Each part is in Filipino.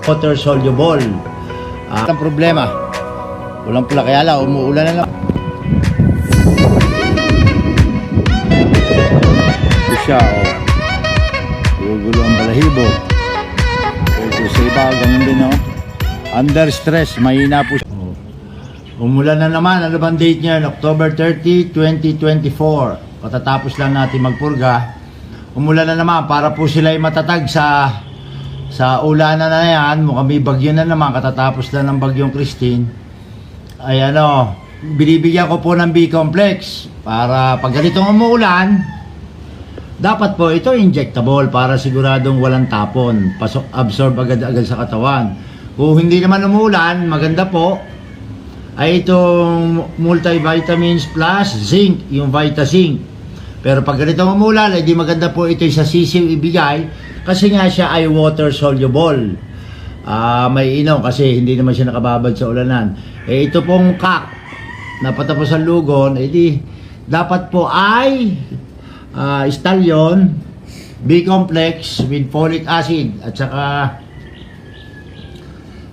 water soluble. Ang problema, walang pula, kaya lang umuulan na lang. Ito siya, gugulo ang balahibo. Ito sa iba, ganun din, under stress, mahina po siya. Umulan na naman. Ano bang date niya? October 30, 2024. Patatapos lang natin magpurga. Umulan na naman para po sila ay matatag sa ulanan na yan. Mukhang may bagyo na naman. Katatapos lang ng bagyong Christine. Ay binibigyan ko po ng B-complex para pag ganitong umuulan, dapat po ito injectable para siguradong walang tapon. Absorb agad-agad sa katawan. Kung hindi naman umuulan, maganda po ay itong multivitamins plus zinc, yung VitaZinc. Pero pag ganitong umulan, ay di maganda po ito sa sisiw ibigay kasi nga siya ay water soluble. May inom kasi hindi naman siya nakababad sa ulanan. Ito pong kak na patapos ang lugon, di dapat po ay stallion, B-complex with folic acid at saka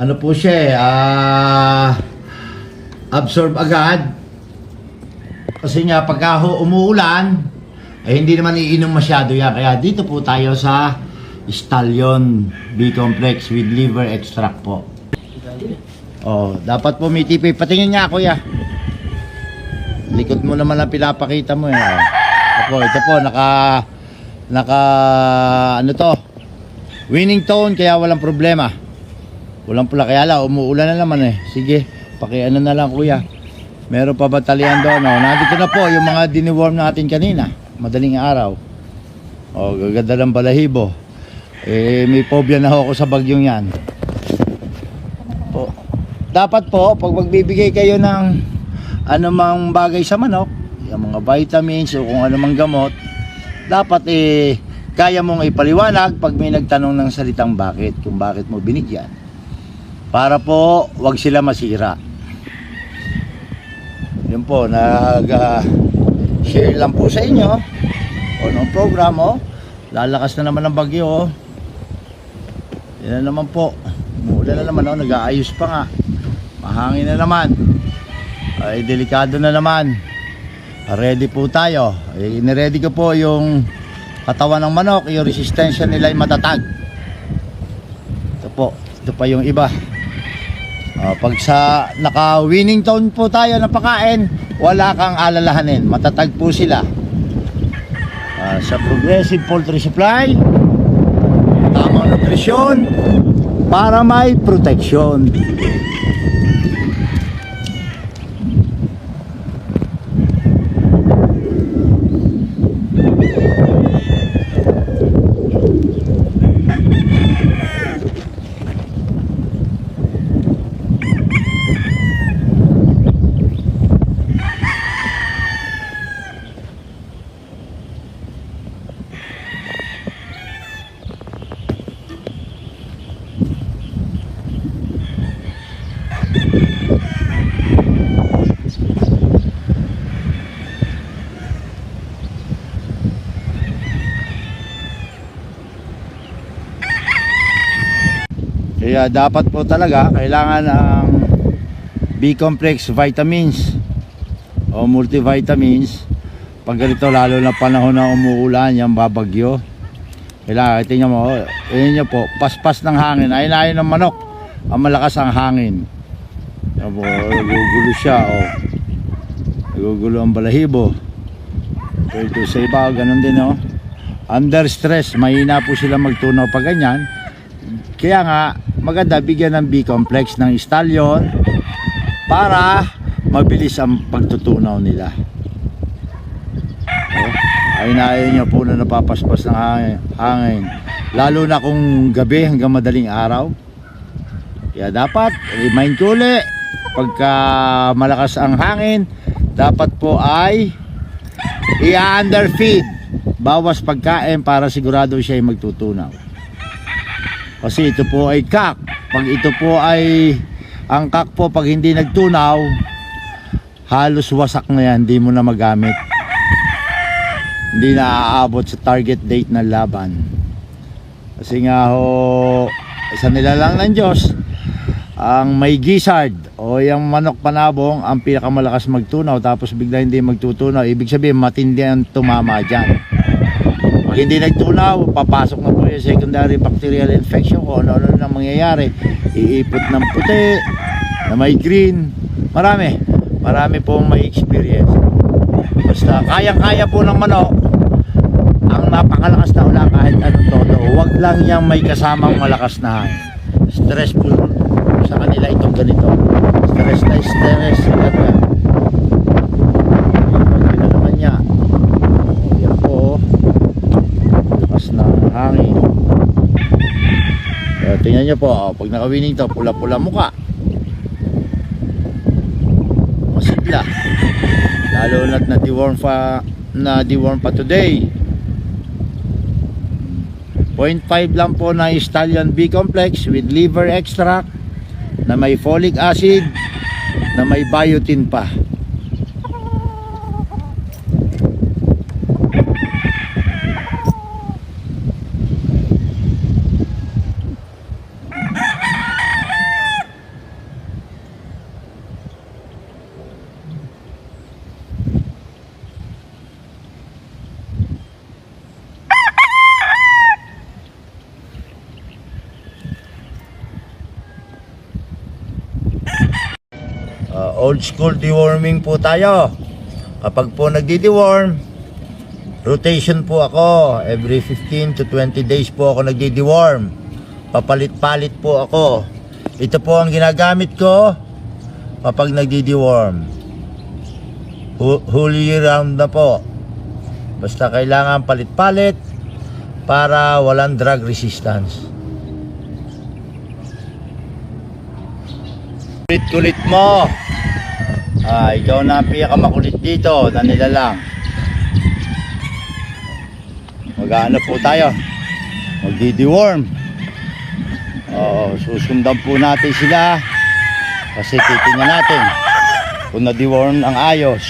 ano po siya absorb agad kasi nga pagka umuulan ay hindi naman iinom masyado yan, kaya dito po tayo sa stallion B-complex with liver extract po. Dapat po may tipi, patingin nga kuya, likod mo naman ang pinapakita mo ito po naka ano to, winning tone, kaya walang problema, walang pula, kaya lang umuulan na naman sige. Pakiano na lang kuya. Meron pa ba talian doon? Nandito na po yung mga diniworm natin kanina. Madaling araw. Gaganda ng balahibo. May phobia na ako sa bagyong yan. Dapat po, pag magbibigay kayo ng anumang bagay sa manok, yung mga vitamins o kung anumang gamot, dapat kaya mong ipaliwanag pag may nagtanong ng salitang bakit, kung bakit mo binigyan. Para po, wag sila masira. Yun po, nag-share lang po sa inyo ng program. Lalakas na naman ang bagyo. Yan na naman po, umuulan na naman, nag-aayos pa nga, mahangin na naman, ay delikado na naman. Ready po tayo. Iniready ko po yung katawan ng manok, yung resistensya nila ay matatag. Ito po, ito pa yung iba. Pag sa naka-winning tone po tayo na pakain, wala kang alalahanin, matatag po sila. Sa Progressive Poultry Supply, tamang nutrisyon para may proteksyon. Kaya dapat po talaga kailangan ng B-complex vitamins o multivitamins pag ganito, lalo na panahon na umuulan, yung babagyo. Kailangan, tingnan mo, yun nyo po, paspas ng hangin, ayun ng manok, ang malakas ang hangin. Nagugulo siya, nagugulo ang balahibo. Ito sa iba, ganun din, under stress, mahina po sila magtunaw pag ganyan. Kaya nga, maganda bigyan ng B-complex ng stallion para mabilis ang pagtutunaw nila. Ayun nyo po na napapaspas ng hangin, lalo na kung gabi hanggang madaling araw. Kaya dapat remind ko ulit, pagka malakas ang hangin, dapat po ay i-underfeed, bawas pagkain para sigurado siya ay magtutunaw. Kasi ito po ay kak. Pag ito po ay ang kak po, pag hindi nagtunaw, halos wasak na yan, hindi mo na magamit, hindi na aabot sa target date ng laban. Kasi nga isa nila lang ng Diyos ang may gizzard o yung manok panabong ang pinakamalakas magtunaw, tapos bigla hindi magtutunaw. Ibig sabihin matindi ang tumama dyan. Pag hindi nagtunaw, papasok na po yung secondary bacterial infection, kung ano-ano na mangyayari. Iipot ng puti, na may green, marami pong may experience. Basta kayang-kaya po ng manok ang napakalakas na ulan kahit anong todo. Huwag lang yung may kasamang malakas na hangin. Stressful sa kanila itong ganito. Stress na stress. Yan naman niya. Yan po. Lakas na hangin. Kaya tingnan nyo po, pag nakawining to, pula-pula muka. Masigla. Lalo na't na-deworm pa today. 0.5 lang po na Stallion B complex with liver extract na may folic acid na may biotin pa. Old school deworming po tayo. Kapag po nagdi-deworm, rotation po ako. Every 15 to 20 days po ako nagdi-deworm. Papalit-palit po ako. Ito po ang ginagamit ko kapag nagdi-deworm. Whole year round na po. Basta kailangan palit-palit para walang drug resistance. Kulit-kulit mo. Ikaw na ang pinakamakulit dito na nilalang. Mag-ano po tayo, magdi-deworm. Susundan po natin sila kasi titingnan natin kung na-deworm ang ayos.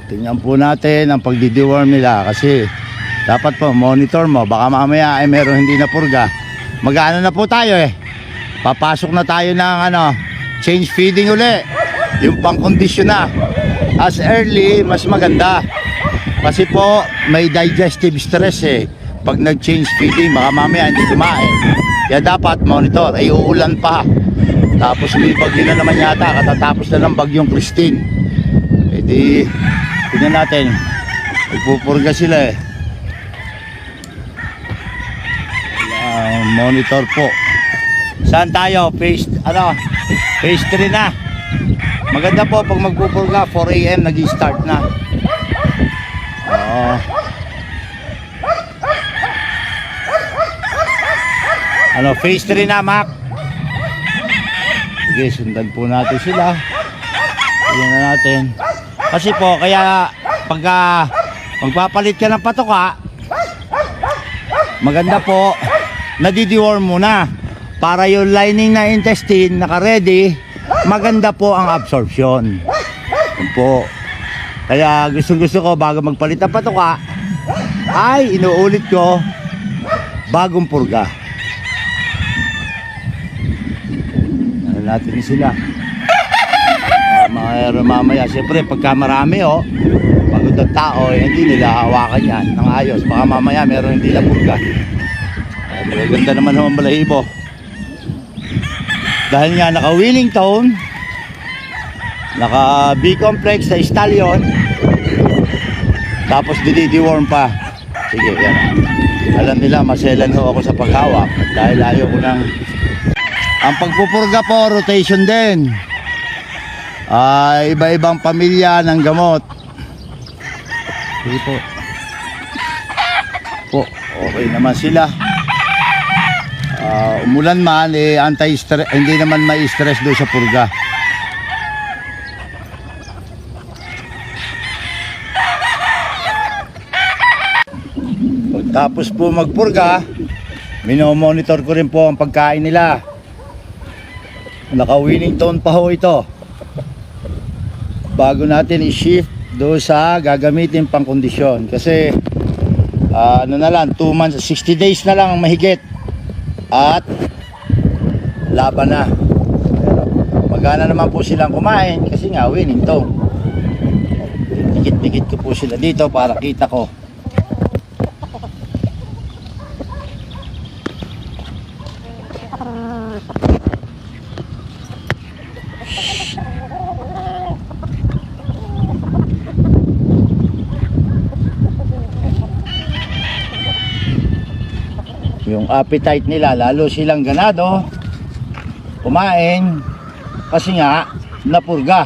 Tingnan po natin ang pagdi-deworm nila kasi dapat po monitor mo, baka mamaya ay meron hindi na purga. Mag-ano na po tayo papasok na tayo ng change feeding uli, yung pang-condition na as early mas maganda kasi po may digestive stress pag nag-change feeding, baka mamaya hindi kumain. Kaya dapat monitor. Uulan pa, tapos may bagyo na naman yata, katatapos na ng bagyong Christine. Di tingnan natin, nagpupurga sila monitor po. Saan tayo? Phase 3 na. Maganda po pag magpupurga 4 AM nag-start na. Phase 3 na, Mac. Sige, sundan po natin sila. Tingnan na natin. Kasi po, kaya pagka magpapalit ka ng patoka, maganda po nadi-deworm muna para yung lining na intestine naka-ready, maganda po ang absorption. Yun po. Kaya gusto ko bago magpalit ng patoka ay inuulit ko bagong purga. Ano natin sila. Mamaya siyempre pagka marami pagod ang tao hindi nila hawakan yan ng ayos, baka mamaya meron hindi na purga. Ganda naman ang balahibo dahil nga naka Wellington, naka B complex sa Stallion, tapos didi-deworm pa. Sige, yan. Alam nila maselan ako sa paghawak dahil ayaw ko ng ang pagpupurga po, rotation din. Iba-ibang pamilya ng gamot. Sige po, okay naman sila. Umulan man, anti-stress, hindi naman may stress doon sa purga. Tapos po magpurga, minomonitor ko rin po ang pagkain nila. Naka Wellington pa ho ito. Bago natin i-shift doon sa gagamitin pang kondisyon. Kasi ano na lang, 2 months, 60 days na lang ang mahigit. At laban na. Magana naman po silang kumain kasi nga winning to. Dikit-dikit ko po sila dito para kita ko. Yung appetite nila, lalo silang ganado kumain kasi nga napurga.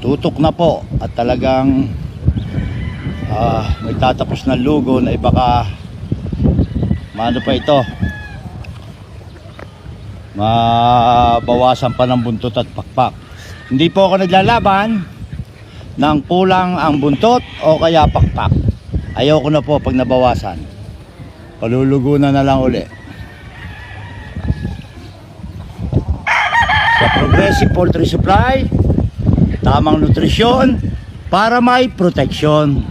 Tutok na po at talagang may tatapos na lugo na baka maano pa ito, mabawasan pa ng buntot at pakpak. Hindi po ako naglalaban ng kulang ang buntot o kaya pakpak. Ayoko na po pag nabawasan, palulugo na lang uli. Sa Progressive Poultry Supply, tamang nutrisyon para may proteksyon.